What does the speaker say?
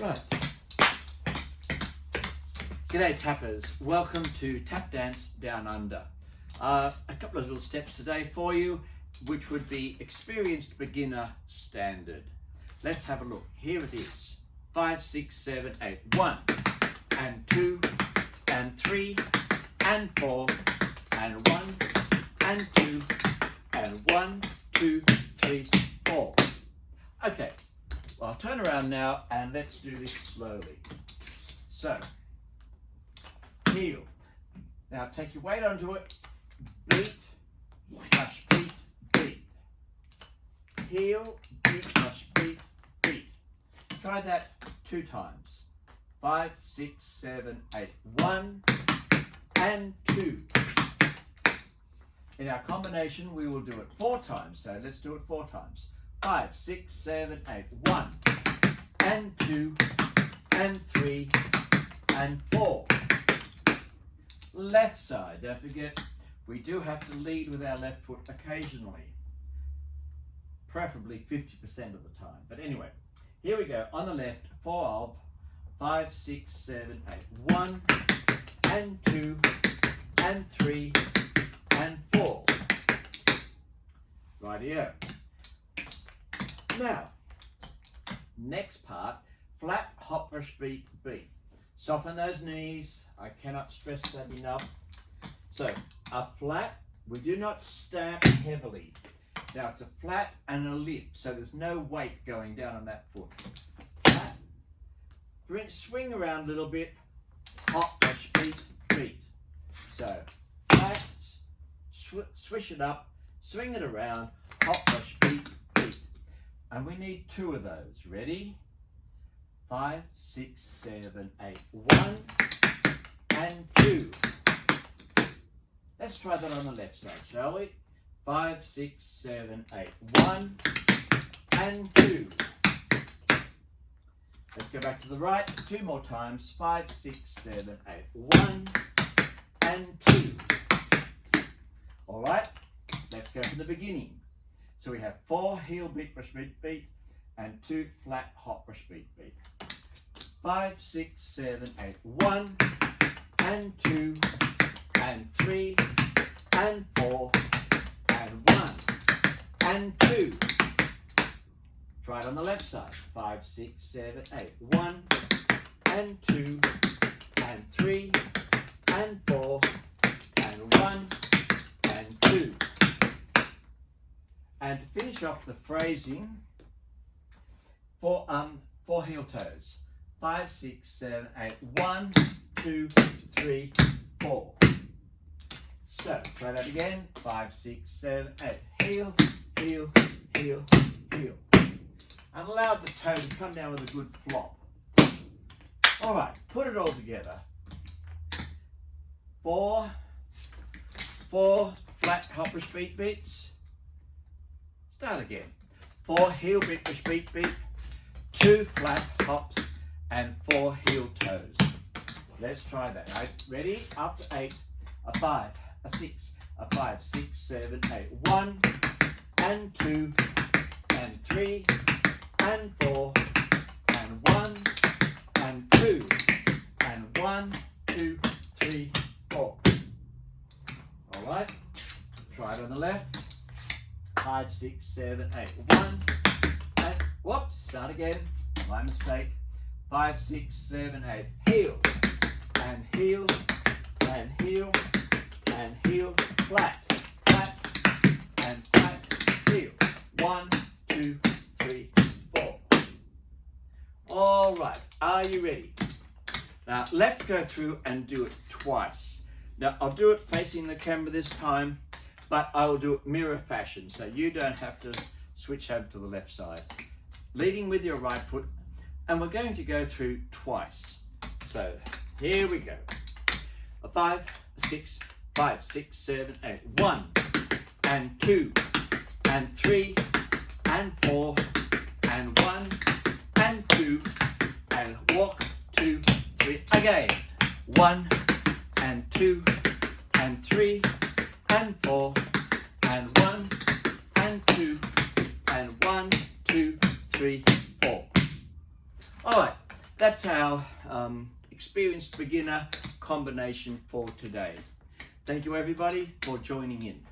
Right. G'day tappers, welcome to Tap Dance Down Under. A couple of little steps today for you, which would be experienced beginner standard. Let's have a look. Here it is. 5, 6, 7, 8. 1 and 2 and 3 and 4 and 1 and 2 and 1, 2, 3, 4. Okay. Well, I'll turn around now and let's do this slowly. So, heel. Now take your weight onto it. Beat, push, beat, beat. Heel, beat, push, beat, beat. Try that 2 times. 5, 6, 7, 8. 1 and 2. In our combination, we will do it 4 times. So let's do it 4 times. 5, 6, 7, 8. 1 and 2 and 3 and 4. Left side, don't forget, we do have to lead with our left foot occasionally, preferably 50% of the time. But anyway, here we go. On the left, 4 of 5, 6, 7, 8. 1 and 2 and 3 and 4. Rightio. Now, next part, flat, hop, push, beat, beat. Soften those knees. I cannot stress that enough. So, a flat, we do not stamp heavily. Now, it's a flat and a lift, so there's no weight going down on that foot. Flat, swing around a little bit, hop, push, beat, beat. So, flat, swish it up, swing it around, hop, push, beat, beat. And we need 2 of those. Ready? 5, 6, 7, 8. 1 and 2. Let's try that on the left side, shall we? 5, 6, 7, 8. 1 and 2. Let's go back to the right 2 more times. 5, 6, 7, 8. 1 and 2. All right, let's go from the beginning. So we have 4 heel beat, push, beat, beat, and 2 flat hop, push, beat, beat. 5, 6, 7, 8. 1 and 2 and 3 and 4 and 1 and 2. Try it on the left side. 5, 6, 7, 8. 1 and 2 and 3 and 4 and 1 and 2. And to finish off the phrasing, 4 heel toes. 5, 6, 7, 8. 1, 2, 3, 4. So, try that again. 5, 6, 7, 8. Heel, heel, heel, heel. And allow the toe to come down with a good flop. All right, put it all together. 4 flat hop, push, beat, beats. Start again. 4 heel beat, push, beat, beat. 2 flat hops and 4 heel toes. Let's try that. Right, ready? After 8, a 5, a 6, a 5, 6, 7, 8. 1 and 2 and 3 and 4 and 1 and 2 and 1, 2, 3, 4. All right. Try it on the left. 5, 6, 7, 8. 1 and whoops. Start again. My mistake. 5, 6, 7, 8. Heel and heel and heel and heel. Flat, flat and flat. Heel. 1, 2, 3, 4. All right. Are you ready? Now let's go through and do it twice. Now I'll do it facing the camera this time, but I will do it mirror fashion, so you don't have to switch over to the left side. Leading with your right foot, and we're going to go through twice. So here we go. A 5, 6, 5, 6, 7, 8. 1 and 2 and 3 and 4 and 1 and 2 and walk 2, 3 again. 1 and 2 and 3 and 4 and 1 and 2 and 1, 2, 3, 4. All right, that's our experienced beginner combination for today. Thank you everybody for joining in.